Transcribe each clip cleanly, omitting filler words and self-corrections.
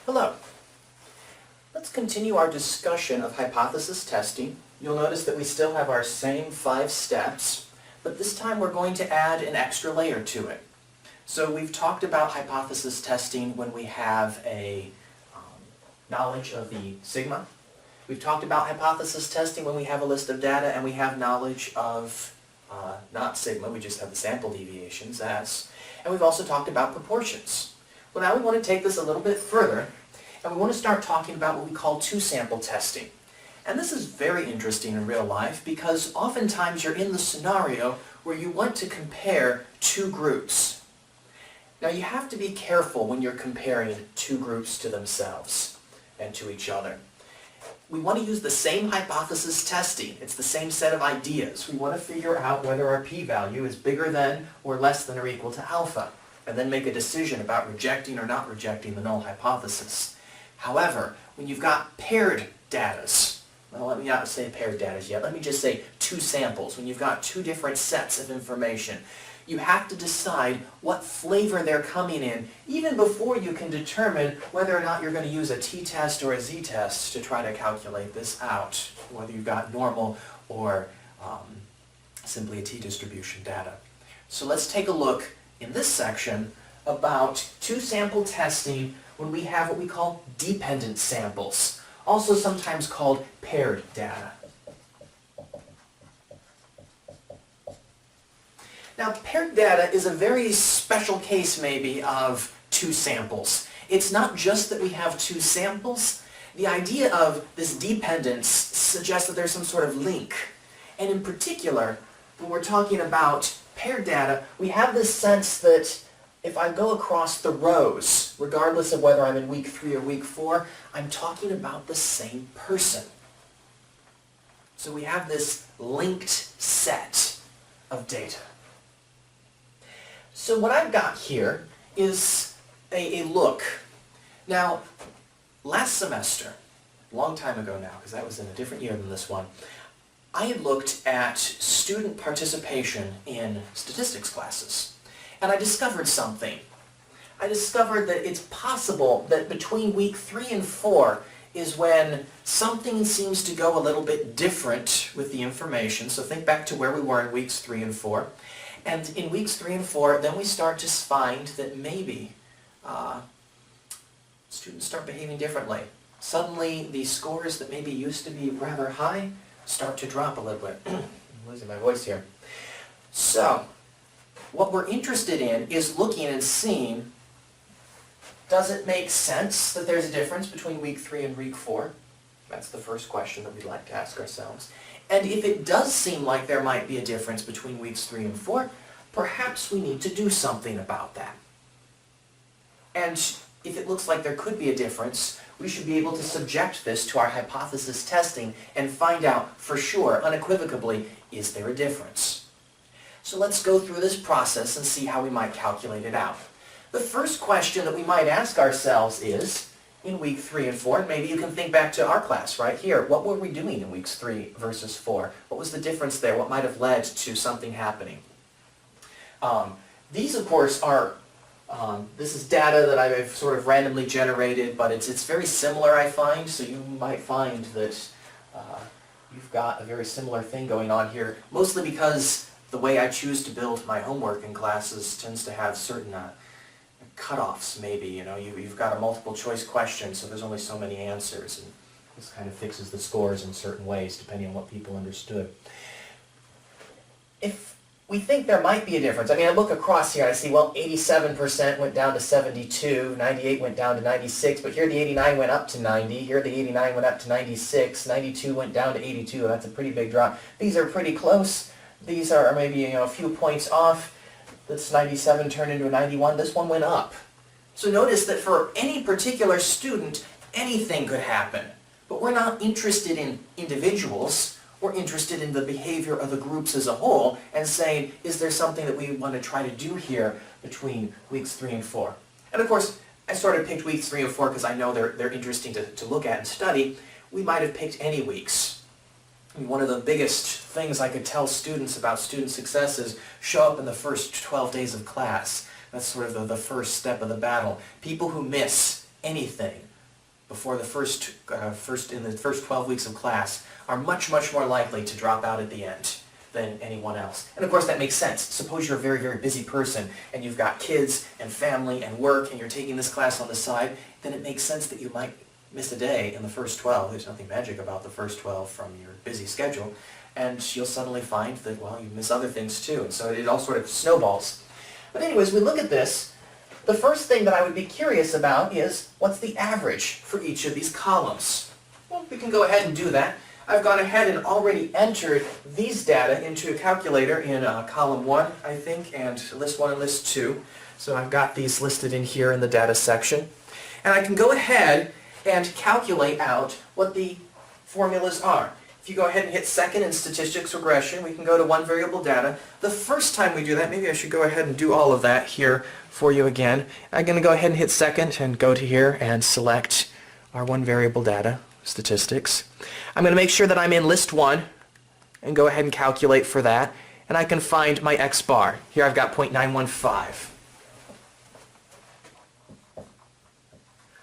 Hello. Let's continue our discussion of hypothesis testing. You'll notice that we still have our same 5 steps, but this time we're going to add an extra layer to it. So we've talked about hypothesis testing when we have a knowledge of the sigma. We've talked about hypothesis testing when we have a list of data and we have knowledge of not sigma, we just have the sample deviations as. And we've also talked about proportions. Well, now we want to take this a little bit further, and we want to start talking about what we call two-sample testing. And this is very interesting in real life because oftentimes you're in the scenario where you want to compare two groups. Now you have to be careful when you're comparing two groups to themselves and to each other. We want to use the same hypothesis testing. It's the same set of ideas. We want to figure out whether our p-value is bigger than or less than or equal to alpha, and then make a decision about rejecting or not rejecting the null hypothesis. However, when you've got paired datas, well, let me not say paired datas yet, let me just say two samples. When you've got two different sets of information, you have to decide what flavor they're coming in even before you can determine whether or not you're going to use a t-test or a z-test to try to calculate this out, whether you've got normal or simply a t-distribution data. So let's take a look in this section about two-sample testing when we have what we call dependent samples, also sometimes called paired data. Now, paired data is a very special case, maybe, of two samples. It's not just that we have two samples. The idea of this dependence suggests that there's some sort of link. And in particular, when we're talking about paired data, we have this sense that if I go across the rows, regardless of whether I'm in week 3 or week 4, I'm talking about the same person. So we have this linked set of data. So what I've got here is a look. Now, last semester, a long time ago now, because that was in a different year than this one, I had looked at student participation in statistics classes. And I discovered something. I discovered that it's possible that between week 3 and 4 is when something seems to go a little bit different with the information. So think back to where we were in weeks 3 and 4. And in weeks 3 and 4, then we start to find that maybe students start behaving differently. Suddenly, the scores that maybe used to be rather high start to drop a little bit. I'm losing my voice here. So, what we're interested in is looking and seeing, does it make sense that there's a difference between week 3 and week 4? That's the first question that we'd like to ask ourselves. And if it does seem like there might be a difference between weeks 3 and 4, perhaps we need to do something about that. And if it looks like there could be a difference, we should be able to subject this to our hypothesis testing and find out for sure, unequivocally, is there a difference? So let's go through this process and see how we might calculate it out. The first question that we might ask ourselves is, in week 3 and 4, and maybe you can think back to our class right here. What were we doing in weeks 3 versus 4? What was the difference there? What might have led to something happening? These, of course, are, this is data that I've sort of randomly generated, but it's very similar, I find, so you might find that you've got a very similar thing going on here, mostly because the way I choose to build my homework in classes tends to have certain cutoffs, maybe. You know, you've got a multiple choice question, so there's only so many answers, and this kind of fixes the scores in certain ways depending on what people understood. If we think there might be a difference, I mean, I look across here and I see, well, 87% went down to 72, 98 went down to 96, but here the 89 went up to 90, here the 89 went up to 96, 92 went down to 82, that's a pretty big drop. These are pretty close. These are maybe, a few points off. This 97 turned into a 91. This one went up. So notice that for any particular student, anything could happen. But we're not interested in individuals. We're interested in the behavior of the groups as a whole and saying, is there something that we want to try to do here between weeks 3 and 4? And of course, I sort of picked weeks 3 and 4 because I know they're interesting to look at and study. We might have picked any weeks. I mean, one of the biggest things I could tell students about student success is show up in the first 12 days of class. That's sort of the first step of the battle. People who miss anything before the first 12 weeks of class are much, much more likely to drop out at the end than anyone else. And of course that makes sense. Suppose you're a very, very busy person and you've got kids and family and work and you're taking this class on the side, then it makes sense that you might miss a day in the first 12. There's nothing magic about the first 12 from your busy schedule. And you'll suddenly find that, well, you miss other things too. And so it all sort of snowballs. But anyways, we look at this. The first thing that I would be curious about is, what's the average for each of these columns? Well, we can go ahead and do that. I've gone ahead and already entered these data into a calculator in column 1, I think, and list 1 and list 2. So I've got these listed in here in the data section. And I can go ahead and calculate out what the formulas are. If you go ahead and hit second in statistics regression, we can go to one variable data. The first time we do that, maybe I should go ahead and do all of that here for you again. I'm going to go ahead and hit second and go to here and select our one variable data, statistics. I'm going to make sure that I'm in list 1 and go ahead and calculate for that. And I can find my X bar. Here I've got 0.915. I'm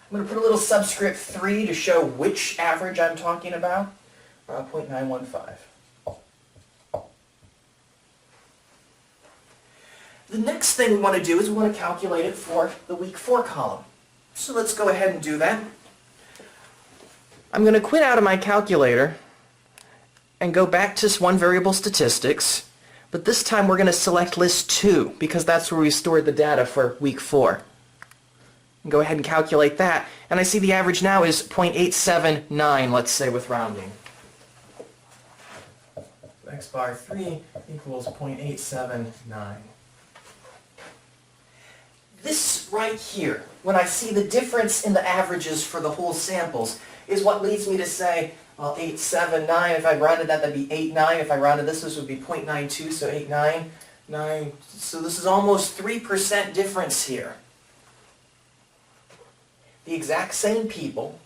going to put a little subscript 3 to show which average I'm talking about. 0.915. The next thing we want to do is we want to calculate it for the week 4 column. So let's go ahead and do that. I'm going to quit out of my calculator and go back to one variable statistics, but this time we're going to select list 2 because that's where we stored the data for week 4. And go ahead and calculate that, and I see the average now is 0.879, let's say, with rounding. X bar 3 equals 0.879. This right here, when I see the difference in the averages for the whole samples, is what leads me to say, well, 879, if I rounded that, that'd be 89. If I rounded this would be 0.92, so 899. So this is almost 3% difference here. The exact same people,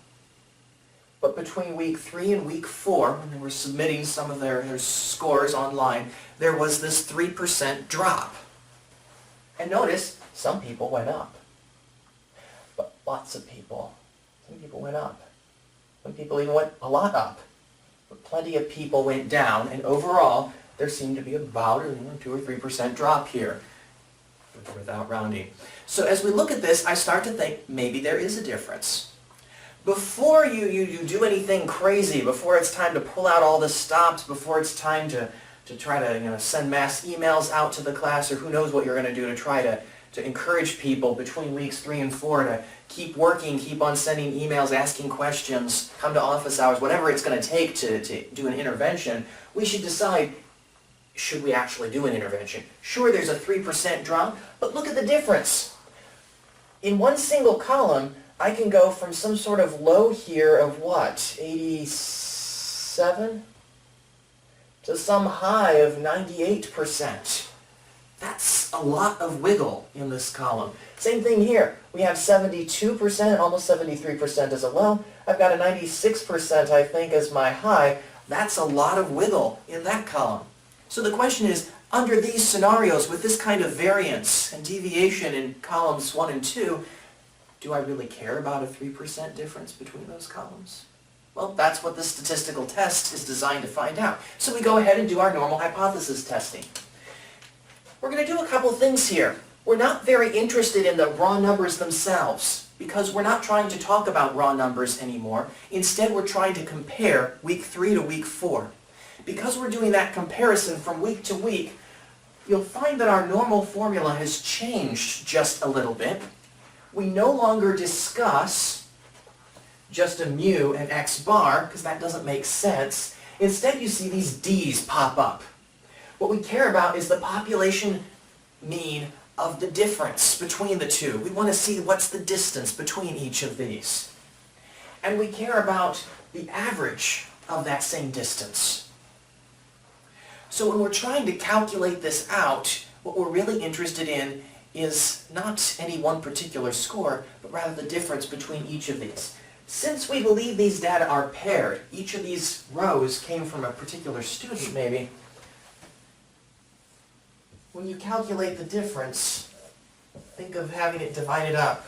but between week 3 and week 4, when they were submitting some of their scores online, there was this 3% drop. And notice, some people went up. But lots of people. Some people went up. Some people even went a lot up. But plenty of people went down, and overall, there seemed to be about a 2 or 3% drop here, without rounding. So as we look at this, I start to think maybe there is a difference. Before you do anything crazy, before it's time to pull out all the stops, before it's time to try to send mass emails out to the class, or who knows what you're going to do to try to encourage people between weeks 3 and 4 to keep working, keep on sending emails, asking questions, come to office hours, whatever it's going to take to do an intervention, we should decide, should we actually do an intervention? Sure, there's a 3% drop, but look at the difference. In one single column, I can go from some sort of low here of what, 87? To some high of 98%. That's a lot of wiggle in this column. Same thing here. We have 72%, almost 73% as a low. I've got a 96%, I think, as my high. That's a lot of wiggle in that column. So the question is, under these scenarios, with this kind of variance and deviation in columns 1 and 2, do I really care about a 3% difference between those columns? Well, that's what the statistical test is designed to find out. So we go ahead and do our normal hypothesis testing. We're going to do a couple things here. We're not very interested in the raw numbers themselves because we're not trying to talk about raw numbers anymore. Instead, we're trying to compare week 3 to week 4. Because we're doing that comparison from week to week, you'll find that our normal formula has changed just a little bit. We no longer discuss just a mu and x bar, because that doesn't make sense. Instead, you see these d's pop up. What we care about is the population mean of the difference between the two. We want to see what's the distance between each of these. And we care about the average of that same distance. So when we're trying to calculate this out, what we're really interested in is not any one particular score, but rather the difference between each of these. Since we believe these data are paired, each of these rows came from a particular student maybe, when you calculate the difference, think of having it divided up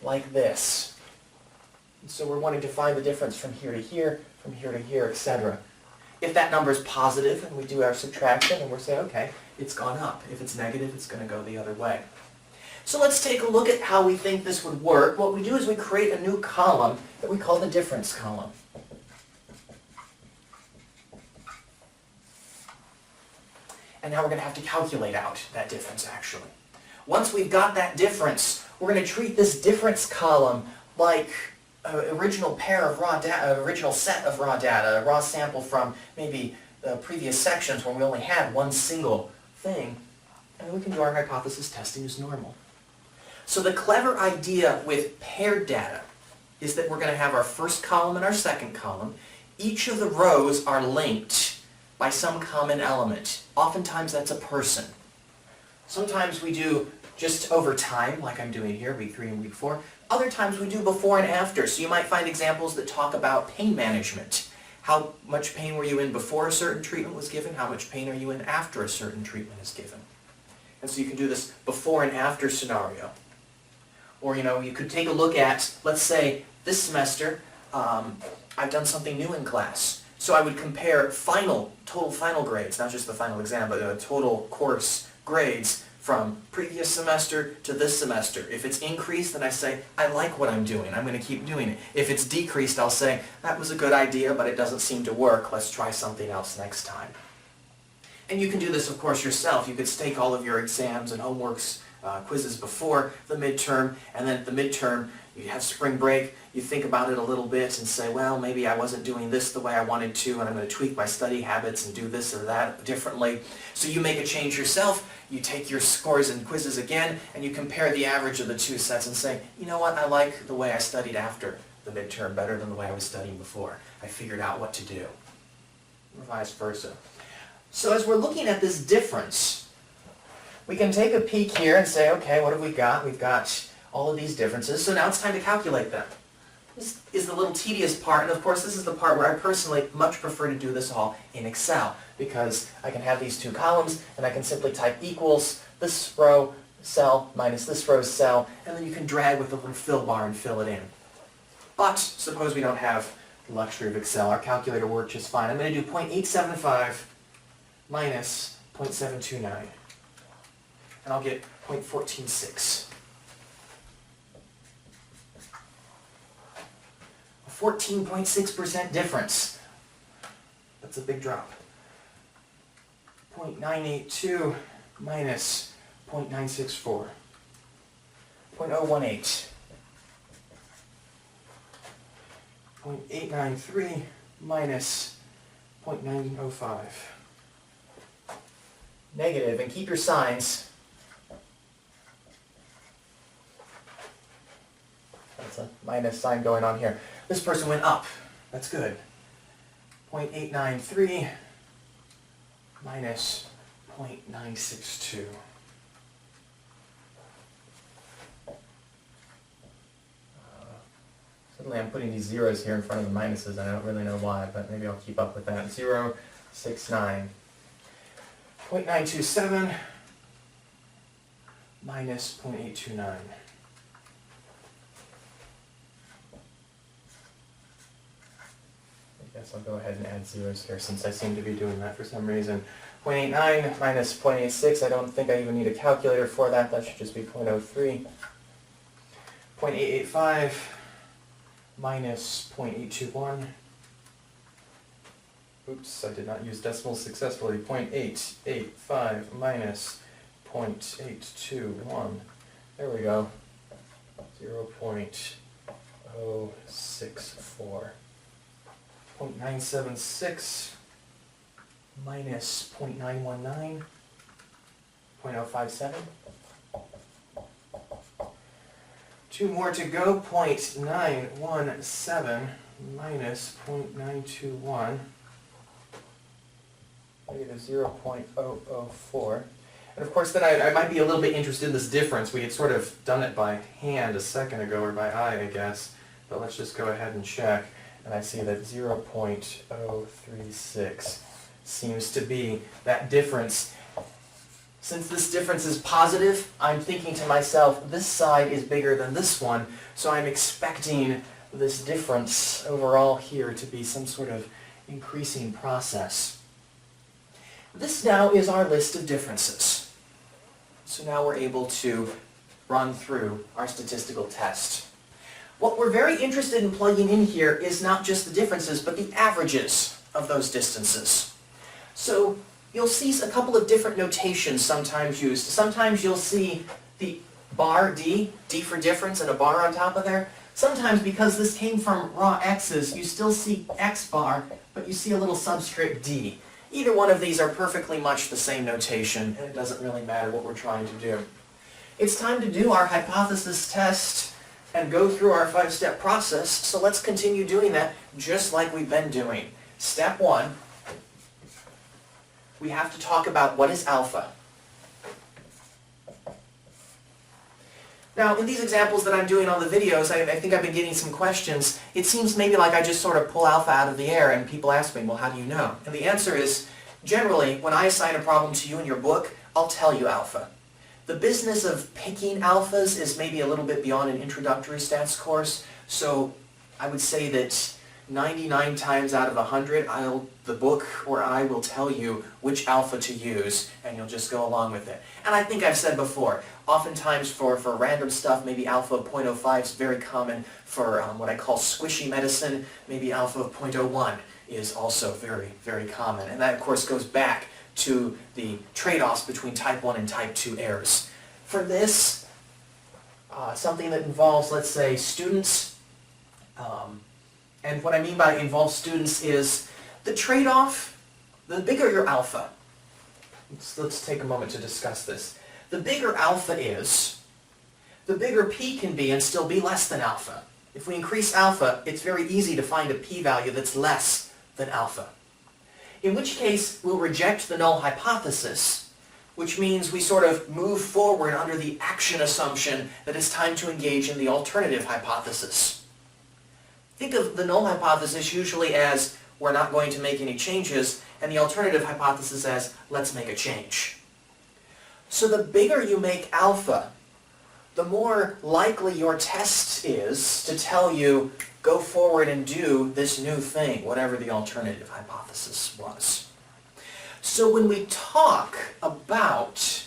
like this. So we're wanting to find the difference from here to here, etc. If that number is positive and we do our subtraction and we're saying, okay, it's gone up. If it's negative, it's going to go the other way. So let's take a look at how we think this would work. What we do is we create a new column that we call the difference column. And now we're going to have to calculate out that difference actually. Once we've got that difference, we're going to treat this difference column like an original pair of raw data, original set of raw data, a raw sample from maybe the previous sections where we only had one single thing, and we can do our hypothesis testing as normal. So the clever idea with paired data is that we're going to have our first column and our second column. Each of the rows are linked by some common element. Oftentimes that's a person. Sometimes we do just over time, like I'm doing here, week 3 and week 4. Other times we do before and after. So you might find examples that talk about pain management. How much pain were you in before a certain treatment was given? How much pain are you in after a certain treatment is given? And so you can do this before and after scenario. Or, you could take a look at, let's say, this semester, I've done something new in class. So I would compare total final grades, not just the final exam, but total course grades from previous semester to this semester. If it's increased, then I say, I like what I'm doing. I'm going to keep doing it. If it's decreased, I'll say, that was a good idea, but it doesn't seem to work. Let's try something else next time. And you can do this, of course, yourself. You could stake all of your exams and homeworks, quizzes before the midterm, and then at the midterm, you have spring break, you think about it a little bit and say, well, maybe I wasn't doing this the way I wanted to, and I'm going to tweak my study habits and do this or that differently. So you make a change yourself, you take your scores and quizzes again, and you compare the average of the two sets and say, you know what, I like the way I studied after the midterm better than the way I was studying before. I figured out what to do. Or vice versa. So as we're looking at this difference, we can take a peek here and say, okay, what have we got? We've got all of these differences, so now it's time to calculate them. This is the little tedious part, and of course this is the part where I personally much prefer to do this all in Excel, because I can have these two columns, and I can simply type equals this row cell minus this row's cell, and then you can drag with a little fill bar and fill it in. But suppose we don't have the luxury of Excel. Our calculator works just fine. I'm going to do 0.875 minus 0.729, and I'll get 0.146. 14.6% difference. That's a big drop. 0.982 minus 0.964. 0.018. 0.893 minus 0.905. Negative, and keep your signs. That's a minus sign going on here. This person went up. That's good. 0.893 minus 0.962. Suddenly I'm putting these zeros here in front of the minuses, and I don't really know why, but maybe I'll keep up with that. 0.69. 0.927 minus 0.829. I guess I'll go ahead and add zeros here since I seem to be doing that for some reason. 0.89 minus 0.86, I don't think I even need a calculator for that. That should just be 0.03. 0.885 minus 0.821. Oops, I did not use decimals successfully. 0.885 minus 0.821. There we go. 0.064. 0.976 minus 0.919. 0.057. Two more to go. 0.917 minus 0.921. Negative 0.004. And of course then I might be a little bit interested in this difference. We had sort of done it by hand a second ago, or by eye, I guess. But let's just go ahead and check. And I see that 0.036 seems to be that difference. Since this difference is positive, I'm thinking to myself, this side is bigger than this one, so I'm expecting this difference overall here to be some sort of increasing process. This now is our list of differences. So now we're able to run through our statistical test. What we're very interested in plugging in here is not just the differences, but the averages of those distances. So you'll see a couple of different notations sometimes used. Sometimes you'll see the bar D, D for difference, and a bar on top of there. Sometimes, because this came from raw x's, you still see x bar, but you see a little subscript D. Either one of these are perfectly much the same notation, and it doesn't really matter what we're trying to do. It's time to do our hypothesis test and go through our 5-step process, so let's continue doing that just like we've been doing. Step 1, we have to talk about what is alpha. Now, in these examples that I'm doing on the videos, I think I've been getting some questions. It seems maybe like I just sort of pull alpha out of the air, and people ask me, well, how do you know? And the answer is, generally, when I assign a problem to you in your book, I'll tell you alpha. The business of picking alphas is maybe a little bit beyond an introductory stats course, so I would say that 99 times out of 100, the book or I will tell you which alpha to use, and you'll just go along with it. And I think I've said before, oftentimes for random stuff, maybe alpha of 0.05 is very common. For what I call squishy medicine, maybe alpha of 0.01 is also very, very common. And that, of course, goes back to the trade-offs between type 1 and type 2 errors. For this, something that involves, let's say, students, and what I mean by involves students is the trade-off, the bigger your alpha. Let's take a moment to discuss this. The bigger alpha is, the bigger p can be and still be less than alpha. If we increase alpha, it's very easy to find a p-value that's less than alpha. In which case, we'll reject the null hypothesis, which means we sort of move forward under the action assumption that it's time to engage in the alternative hypothesis. Think of the null hypothesis usually as we're not going to make any changes, and the alternative hypothesis as let's make a change. So the bigger you make alpha, the more likely your test is to tell you, go forward and do this new thing, whatever the alternative hypothesis was. So when we talk about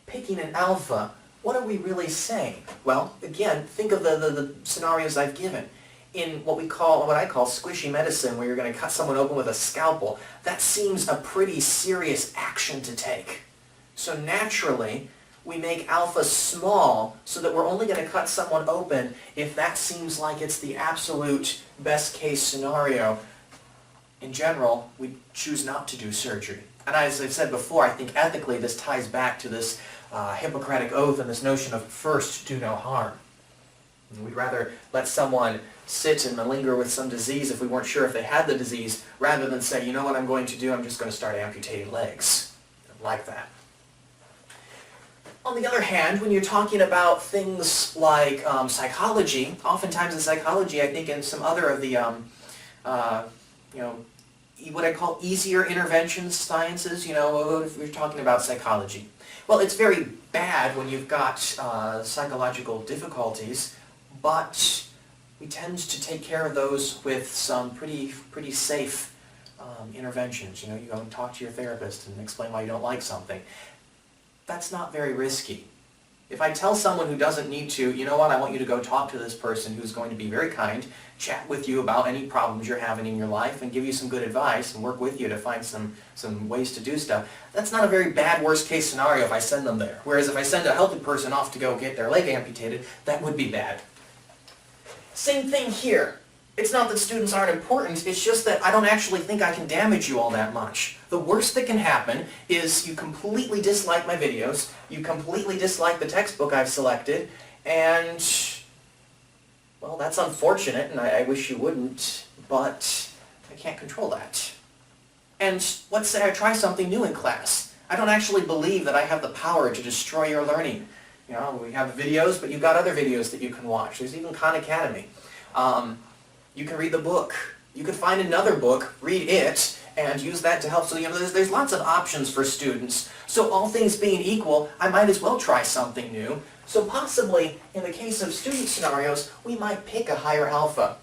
picking an alpha, what are we really saying? Well, again, think of the scenarios I've given. In what I call squishy medicine, where you're going to cut someone open with a scalpel, that seems a pretty serious action to take. So naturally, we make alpha small so that we're only going to cut someone open if that seems like it's the absolute best case scenario. In general, we choose not to do surgery. And as I've said before, I think ethically this ties back to this Hippocratic oath and this notion of first do no harm. And we'd rather let someone sit and linger with some disease if we weren't sure if they had the disease, rather than say, you know what I'm going to do, I'm just going to start amputating legs. Like that. On the other hand, when you're talking about things like psychology, oftentimes in psychology, I think in some other of the, what I call easier intervention sciences, if we're talking about psychology. Well, it's very bad when you've got psychological difficulties, but we tend to take care of those with some pretty safe interventions. You go and talk to your therapist and explain why you don't like something. That's not very risky. If I tell someone who doesn't need to, you know what, I want you to go talk to this person who's going to be very kind, chat with you about any problems you're having in your life, and give you some good advice, and work with you to find some ways to do stuff, that's not a very bad worst case scenario if I send them there. Whereas if I send a healthy person off to go get their leg amputated, that would be bad. Same thing here. It's not that students aren't important, it's just that I don't actually think I can damage you all that much. The worst that can happen is you completely dislike my videos, you completely dislike the textbook I've selected, and, well, that's unfortunate, and I wish you wouldn't, but I can't control that. And let's say I try something new in class. I don't actually believe that I have the power to destroy your learning. We have videos, but you've got other videos that you can watch. There's even Khan Academy. You can read the book. You could find another book, read it, and use that to help. So there's lots of options for students. So all things being equal, I might as well try something new. So possibly, in the case of student scenarios, we might pick a higher alpha.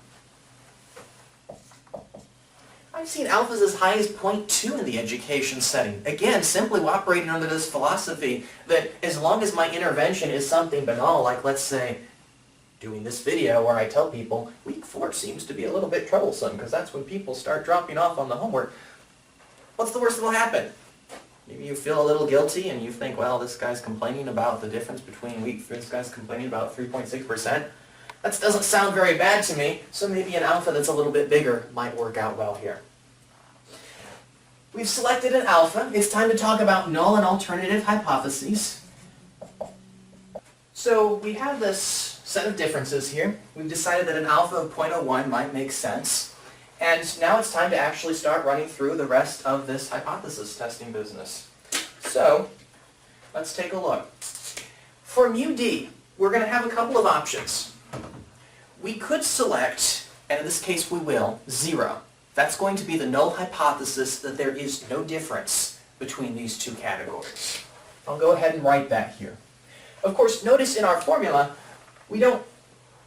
I've seen alphas as high as 0.2 in the education setting. Again, simply operating under this philosophy that as long as my intervention is something banal, like let's say doing this video where I tell people week 4 seems to be a little bit troublesome because that's when people start dropping off on the homework. What's the worst that will happen? Maybe you feel a little guilty and you think, well, this guy's complaining about the difference between this guy's complaining about 3.6%. That doesn't sound very bad to me, so maybe an alpha that's a little bit bigger might work out well here. We've selected an alpha. It's time to talk about null and alternative hypotheses. So we have this set of differences here. We've decided that an alpha of 0.01 might make sense. And now it's time to actually start running through the rest of this hypothesis testing business. So let's take a look. For mu d, we're going to have a couple of options. We could select, and in this case we will, 0. That's going to be the null hypothesis that there is no difference between these two categories. I'll go ahead and write that here. Of course, notice in our formula, we don't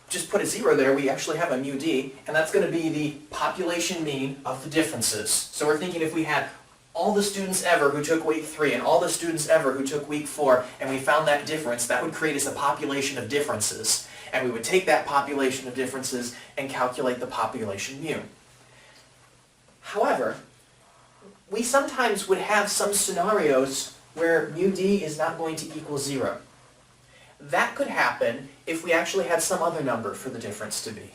just put a 0 there, we actually have a mu d, and that's going to be the population mean of the differences. So we're thinking if we had all the students ever who took week 3 and all the students ever who took week 4, and we found that difference, that would create us a population of differences. And we would take that population of differences and calculate the population mu. However, we sometimes would have some scenarios where mu d is not going to equal 0. That could happen if we actually had some other number for the difference to be.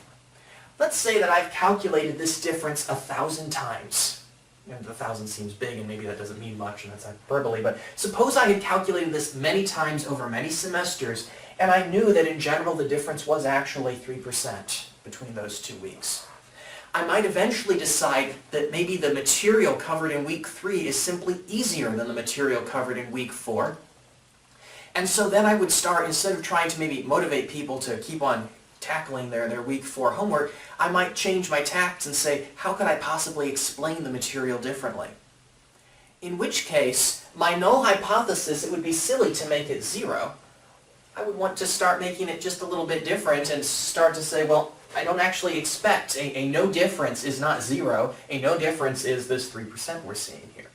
Let's say that I've calculated this difference 1,000 times. And 1,000 seems big and maybe that doesn't mean much and that's hyperbole, but suppose I had calculated this many times over many semesters and I knew that in general the difference was actually 3% between those 2 weeks. I might eventually decide that maybe the material covered in week 3 is simply easier than the material covered in week 4. And so then I would start, instead of trying to maybe motivate people to keep on tackling their week 4 homework, I might change my tactics and say, how could I possibly explain the material differently? In which case, my null hypothesis, it would be silly to make it 0. I would want to start making it just a little bit different and start to say, well, I don't actually expect a no difference is not 0. A no difference is this 3% we're seeing here.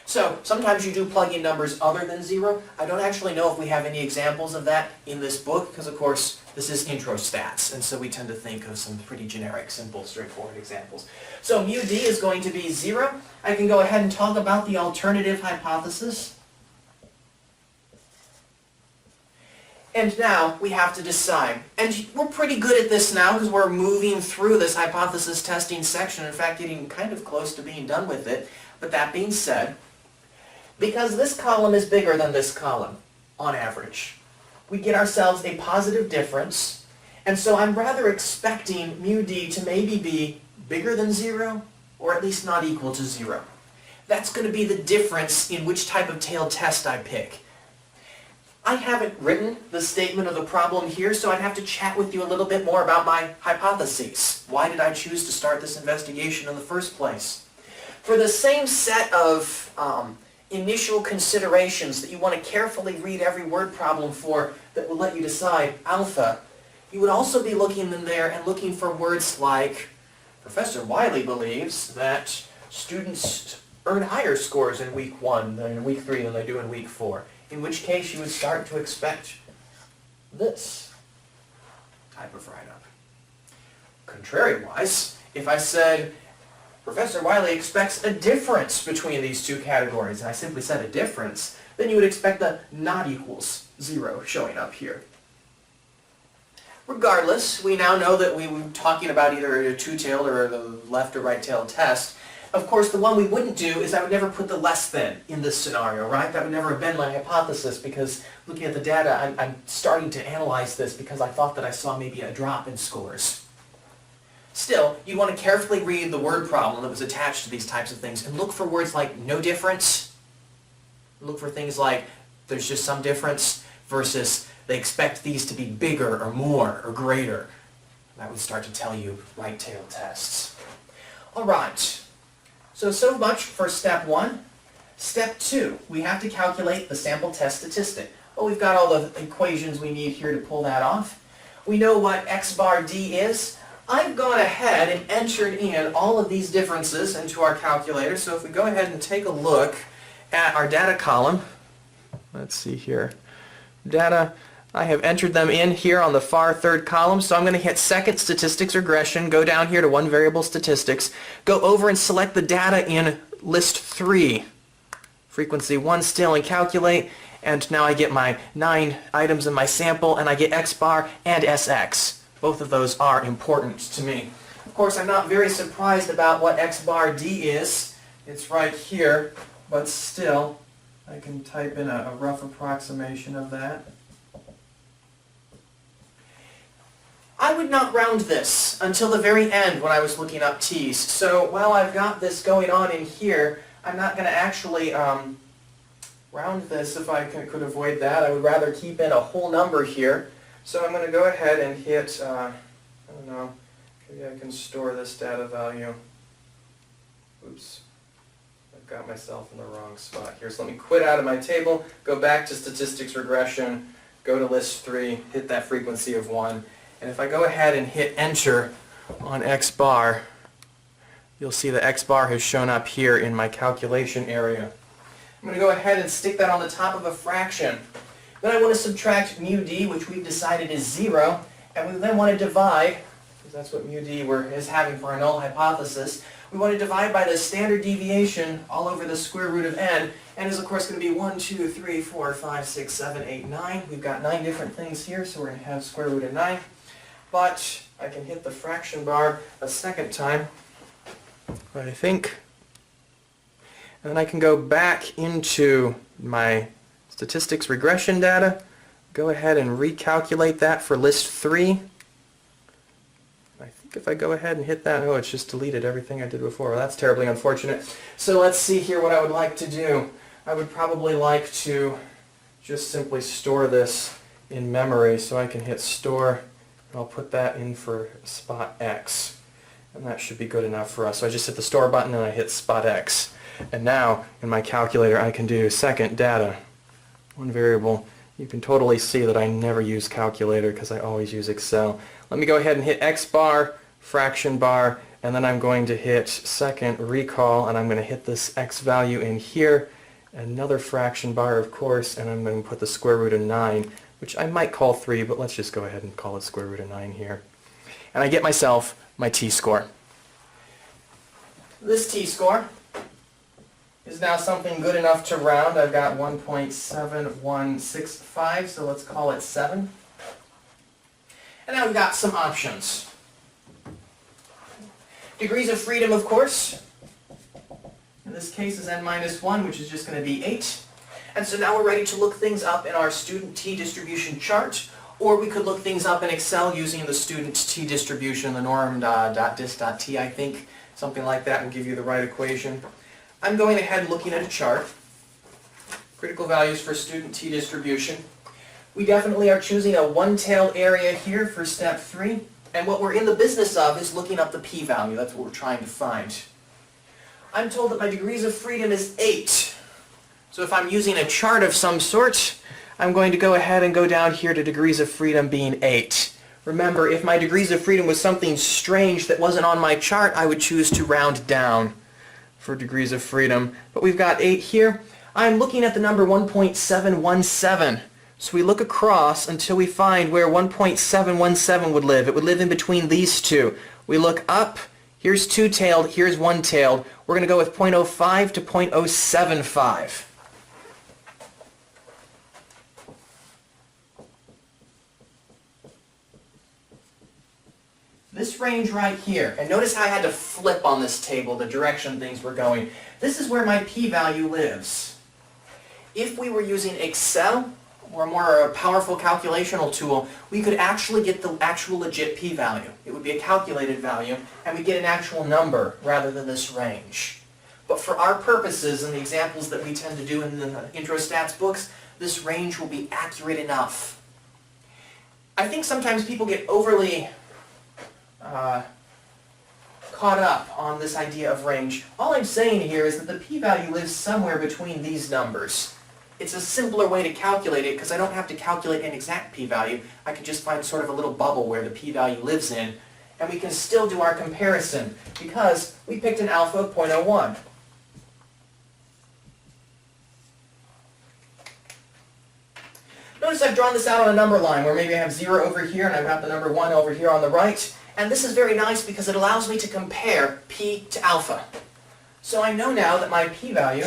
So sometimes you do plug in numbers other than 0. I don't actually know if we have any examples of that in this book because, of course, this is intro stats, and so we tend to think of some pretty generic, simple, straightforward examples. So mu d is going to be 0. I can go ahead and talk about the alternative hypothesis. And now we have to decide. And we're pretty good at this now because we're moving through this hypothesis testing section, in fact getting kind of close to being done with it. But that being said, because this column is bigger than this column, on average, we get ourselves a positive difference, and so I'm rather expecting mu d to maybe be bigger than 0, or at least not equal to 0. That's going to be the difference in which type of tailed test I pick. I haven't written the statement of the problem here, so I'd have to chat with you a little bit more about my hypotheses. Why did I choose to start this investigation in the first place? For the same set of initial considerations that you want to carefully read every word problem for that will let you decide alpha, you would also be looking in there and looking for words like Professor Wiley believes that students earn higher scores in week 1 than in week 3 than they do in week 4. In which case you would start to expect this type of write-up. Contrary-wise, if I said, Professor Wiley expects a difference between these two categories, and I simply said a difference, then you would expect the not equals 0 showing up here. Regardless, we now know that we were talking about either a two-tailed or the left or right-tailed test. Of course, the one we wouldn't do is I would never put the less than in this scenario, right? That would never have been my hypothesis because looking at the data, I'm starting to analyze this because I thought that I saw maybe a drop in scores. Still, you'd want to carefully read the word problem that was attached to these types of things and look for words like no difference. Look for things like there's just some difference versus they expect these to be bigger or more or greater. That would start to tell you right-tailed tests. All right. So much for step 1. Step 2, we have to calculate the sample test statistic. Well, we've got all the equations we need here to pull that off. We know what x bar d is. I've gone ahead and entered in all of these differences into our calculator. So if we go ahead and take a look at our data column, let's see here, data, I have entered them in here on the far third column, so I'm going to hit second statistics regression, go down here to one variable statistics, go over and select the data in list 3, frequency 1 still, and calculate, and now I get my 9 items in my sample, and I get x bar and sx. Both of those are important to me. Of course, I'm not very surprised about what x bar d is. It's right here, but still, I can type in a rough approximation of that. I would not round this until the very end when I was looking up t's. So while I've got this going on in here, I'm not going to actually round this if I could avoid that. I would rather keep in a whole number here. So I'm going to go ahead and hit, I don't know, maybe I can store this data value. Oops, I've got myself in the wrong spot here. So let me quit out of my table, go back to statistics regression, go to list 3, hit that frequency of 1. And if I go ahead and hit enter on x bar, you'll see that x bar has shown up here in my calculation area. I'm going to go ahead and stick that on the top of a fraction. Then I want to subtract mu d, which we've decided is 0, and we then want to divide, because that's what mu d is having for our null hypothesis. We want to divide by the standard deviation all over the square root of n, n is of course going to be 1, 2, 3, 4, 5, 6, 7, 8, 9. We've got 9 different things here, so we're going to have square root of 9. But I can hit the fraction bar a second time, I think, and then I can go back into my statistics regression data, go ahead and recalculate that for list 3. I think if I go ahead and hit that, oh, it's just deleted everything I did before. Well, that's terribly unfortunate. So let's see here what I would like to do. I would probably like to just simply store this in memory, so I can hit store, and I'll put that in for spot X. And that should be good enough for us. So I just hit the store button and I hit spot X. And now in my calculator I can do second data. One variable. You can totally see that I never use calculator because I always use Excel. Let me go ahead and hit X bar, fraction bar, and then I'm going to hit second recall, and I'm going to hit this X value in here, another fraction bar of course, and I'm going to put the square root of 9, which I might call 3, but let's just go ahead and call it square root of 9 here. And I get myself my t-score. This t-score is now something good enough to round. I've got 1.7165, so let's call it 7. And now we've got some options. Degrees of freedom, of course. In this case is n-1, which is just going to be 8. And so now we're ready to look things up in our student t-distribution chart, or we could look things up in Excel using the student t-distribution, the norm.dis.t, I think. Something like that will give you the right equation. I'm going ahead and looking at a chart. Critical values for student t-distribution. We definitely are choosing a one-tailed area here for step 3. And what we're in the business of is looking up the p-value. That's what we're trying to find. I'm told that my degrees of freedom is 8. So if I'm using a chart of some sort, I'm going to go ahead and go down here to degrees of freedom being 8. Remember, if my degrees of freedom was something strange that wasn't on my chart, I would choose to round down for degrees of freedom. But we've got 8 here. I'm looking at the number 1.717. So we look across until we find where 1.717 would live. It would live in between these two. We look up. Here's two-tailed. Here's one-tailed. We're going to go with 0.05 to 0.075. This range right here, and notice how I had to flip on this table the direction things were going. This is where my p-value lives. If we were using Excel or a more powerful calculational tool, we could actually get the actual legit p-value. It would be a calculated value, and we get an actual number rather than this range. But for our purposes and the examples that we tend to do in the intro stats books, this range will be accurate enough. I think sometimes people get overly caught up on this idea of range. All I'm saying here is that the p-value lives somewhere between these numbers. It's a simpler way to calculate it because I don't have to calculate an exact p-value. I can just find sort of a little bubble where the p-value lives in, and we can still do our comparison because we picked an alpha of 0.01. Notice I've drawn this out on a number line where maybe I have 0 over here and I've got the number 1 over here on the right. And this is very nice because it allows me to compare p to alpha. So I know now that my p-value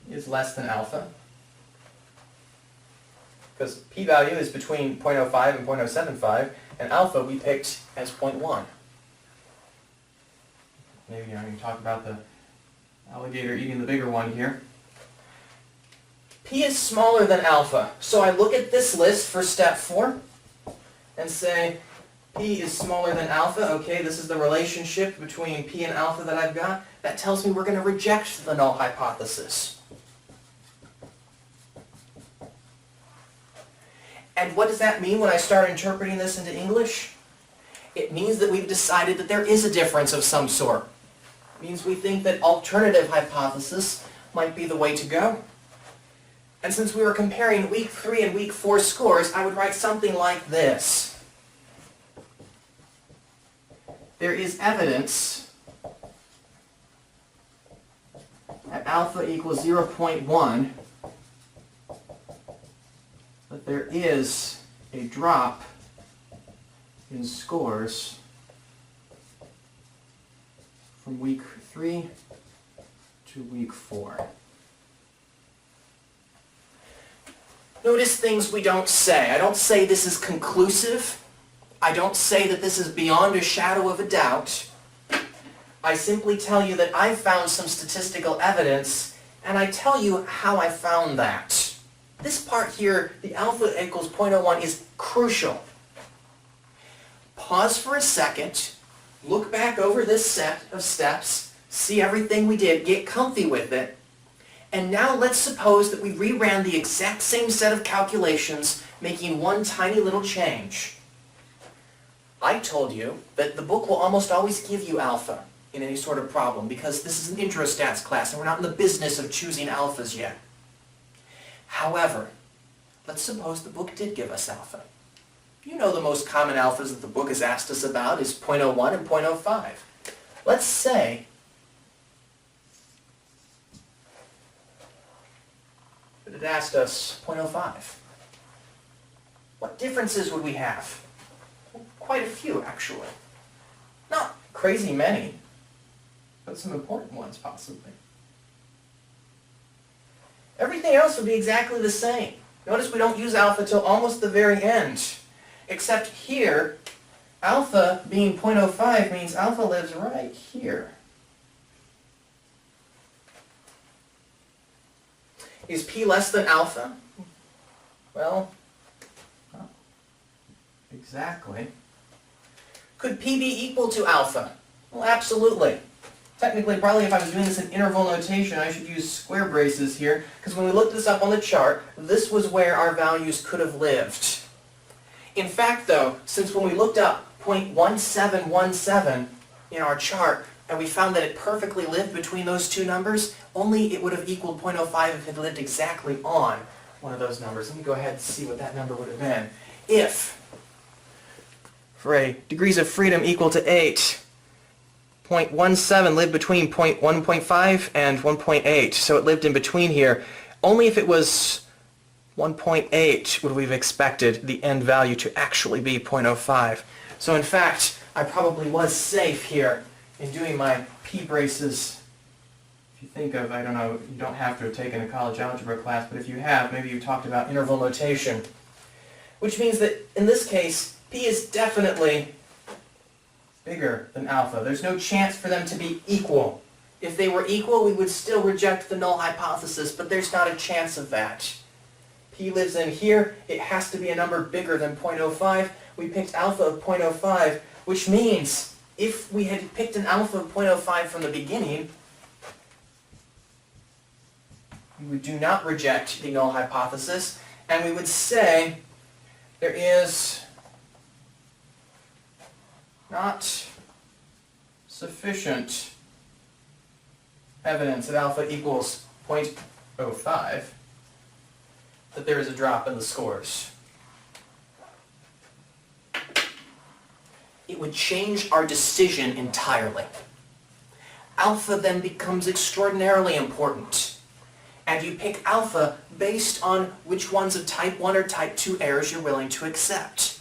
is less than alpha, because p-value is between 0.05 and 0.075, and alpha we picked as 0.1. Maybe you can talk about the alligator eating the bigger one here. P is smaller than alpha, so I look at this list for step 4 and say P is smaller than alpha. Okay, this is the relationship between P and alpha that I've got. That tells me we're going to reject the null hypothesis. And what does that mean when I start interpreting this into English? It means that we've decided that there is a difference of some sort. It means we think that alternative hypothesis might be the way to go. And since we were comparing week 3 and week 4 scores, I would write something like this. There is evidence at alpha equals 0.1 that there is a drop in scores from week 3 to week 4. Notice things we don't say. I don't say this is conclusive. I don't say that this is beyond a shadow of a doubt. I simply tell you that I found some statistical evidence, and I tell you how I found that. This part here, the alpha equals 0.01, is crucial. Pause for a second, look back over this set of steps, see everything we did, get comfy with it, and now let's suppose that we reran the exact same set of calculations, making one tiny little change. I told you that the book will almost always give you alpha in any sort of problem because this is an intro stats class and we're not in the business of choosing alphas yet. However, let's suppose the book did give us alpha. You know the most common alphas that the book has asked us about is 0.01 and 0.05. Let's say that it asked us 0.05. What differences would we have? Quite a few, actually. Not crazy many, but some important ones, possibly. Everything else would be exactly the same. Notice we don't use alpha till almost the very end. Except here, alpha being 0.05 means alpha lives right here. Is P less than alpha? Well, not exactly. Could P be equal to alpha? Well, absolutely. Technically, probably if I was doing this in interval notation, I should use square braces here, because when we looked this up on the chart, this was where our values could have lived. In fact, though, since when we looked up 0.1717 in our chart, and we found that it perfectly lived between those two numbers, only it would have equaled 0.05 if it lived exactly on one of those numbers. Let me go ahead and see what that number would have been. If, for a degrees of freedom equal to 8, 0.17 lived between 1.5 and 1.8, so it lived in between here. Only if it was 1.8 would we have expected the end value to actually be 0.05. So in fact, I probably was safe here in doing my p-braces. If you think of, I don't know, you don't have to have taken a college algebra class, but if you have, maybe you talked about interval notation. Which means that in this case, p is definitely bigger than alpha. There's no chance for them to be equal. If they were equal, we would still reject the null hypothesis, but there's not a chance of that. P lives in here. It has to be a number bigger than 0.05. We picked alpha of 0.05, which means if we had picked an alpha of 0.05 from the beginning, we do not reject the null hypothesis, and we would say there is not sufficient evidence that alpha equals 0.05 that there is a drop in the scores. It would change our decision entirely. Alpha then becomes extraordinarily important. And you pick alpha based on which ones of type 1 or type 2 errors you're willing to accept.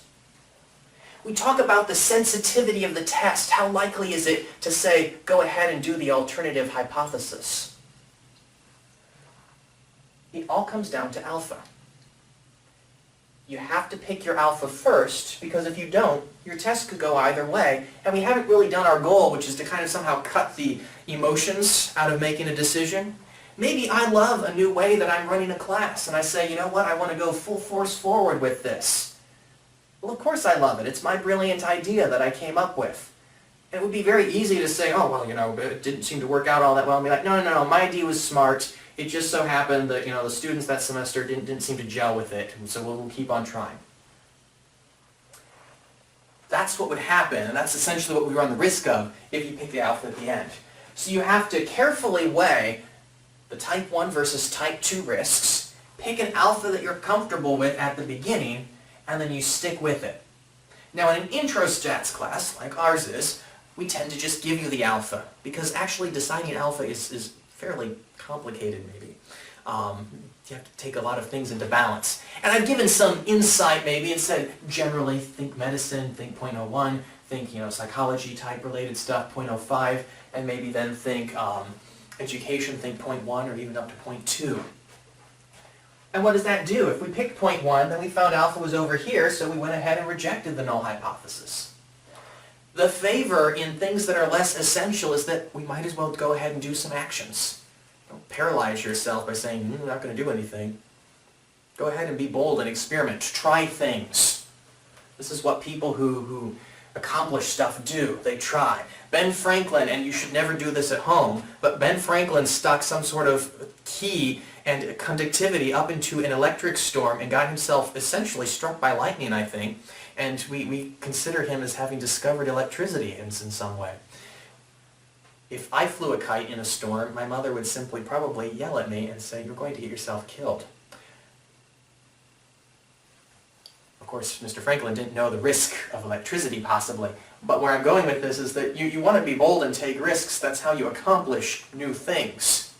We talk about the sensitivity of the test. How likely is it to say, go ahead and do the alternative hypothesis? It all comes down to alpha. You have to pick your alpha first, because if you don't, your test could go either way, and we haven't really done our goal, which is to kind of somehow cut the emotions out of making a decision. Maybe I love a new way that I'm running a class, and I say, you know what, I want to go full force forward with this. Well, of course I love it. It's my brilliant idea that I came up with. And it would be very easy to say, oh, well, you know, it didn't seem to work out all that well, and be like, no, no, no, my idea was smart. It just so happened that, you know, the students that semester didn't seem to gel with it, and so we'll keep on trying. That's what would happen, and that's essentially what we run the risk of if you pick the alpha at the end. So you have to carefully weigh the type 1 versus type 2 risks, pick an alpha that you're comfortable with at the beginning, and then you stick with it. Now in an intro stats class, like ours is, we tend to just give you the alpha, because actually deciding alpha is fairly complicated maybe. You have to take a lot of things into balance. And I've given some insight maybe and said generally think medicine, think 0.01, think, you know, psychology type related stuff, 0.05, and maybe then think education, think 0.1 or even up to 0.2. And what does that do? If we picked 0.1, then we found alpha was over here, so we went ahead and rejected the null hypothesis. The favor in things that are less essential is that we might as well go ahead and do some actions. Don't paralyze yourself by saying, we're not going to do anything. Go ahead and be bold and experiment. Try things. This is what people who accomplish stuff do. They try. Ben Franklin, and you should never do this at home, but Ben Franklin stuck some sort of key and conductivity up into an electric storm and got himself essentially struck by lightning, I think. And we consider him as having discovered electricity in some way. If I flew a kite in a storm, my mother would simply probably yell at me and say, you're going to get yourself killed. Of course, Mr. Franklin didn't know the risk of electricity, possibly. But where I'm going with this is that you want to be bold and take risks. That's how you accomplish new things.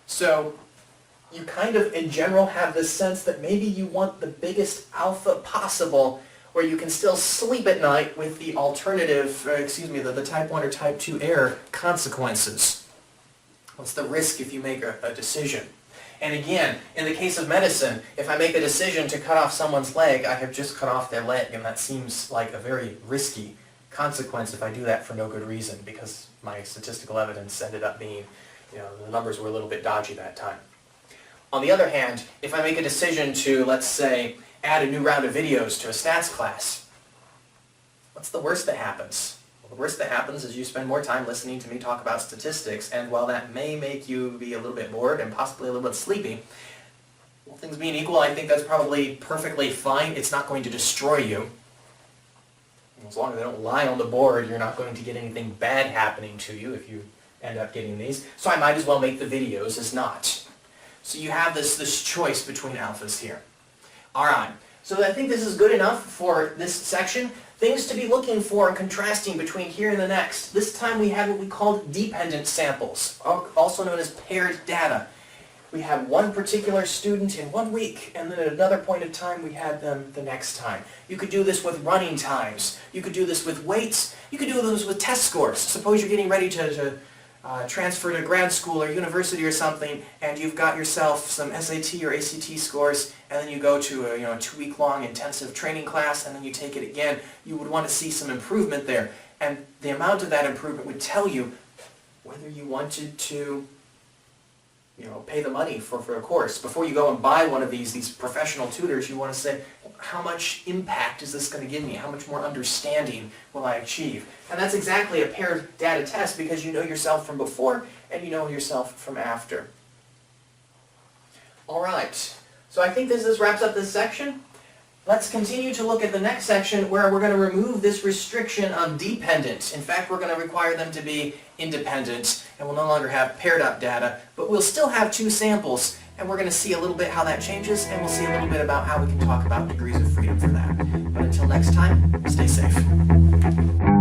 So you kind of, in general, have this sense that maybe you want the biggest alpha possible, where you can still sleep at night with the alternative, the type 1 or type 2 error consequences. What's the risk if you make a decision? And again, in the case of medicine, if I make a decision to cut off someone's leg, I have just cut off their leg, and that seems like a very risky consequence if I do that for no good reason, because my statistical evidence ended up being, you know, the numbers were a little bit dodgy that time. On the other hand, if I make a decision to, let's say, add a new round of videos to a stats class, what's the worst that happens? Well, the worst that happens is you spend more time listening to me talk about statistics, and while that may make you be a little bit bored and possibly a little bit sleepy, well, things being equal, I think that's probably perfectly fine. It's not going to destroy you. As long as they don't lie on the board, you're not going to get anything bad happening to you if you end up getting these. So I might as well make the videos as not. So you have this choice between alphas here. Alright, so I think this is good enough for this section. Things to be looking for and contrasting between here and the next. This time we have what we call dependent samples, also known as paired data. We have one particular student in 1 week, and then at another point of time we had them the next time. You could do this with running times. You could do this with weights. You could do this with test scores. Suppose you're getting ready to transfer to grad school or university or something, and you've got yourself some SAT or ACT scores, and then you go to a 2-week-long intensive training class, and then you take it again. You would want to see some improvement there, and the amount of that improvement would tell you whether you wanted to pay the money for a course. Before you go and buy one of these professional tutors, you want to say, how much impact is this going to give me? How much more understanding will I achieve? And that's exactly a paired data test, because you know yourself from before and you know yourself from after. Alright, so I think this wraps up this section. Let's continue to look at the next section where we're going to remove this restriction of dependent. In fact, we're going to require them to be independent, and we'll no longer have paired up data, but we'll still have two samples, and we're going to see a little bit how that changes, and we'll see a little bit about how we can talk about degrees of freedom for that. But until next time, stay safe.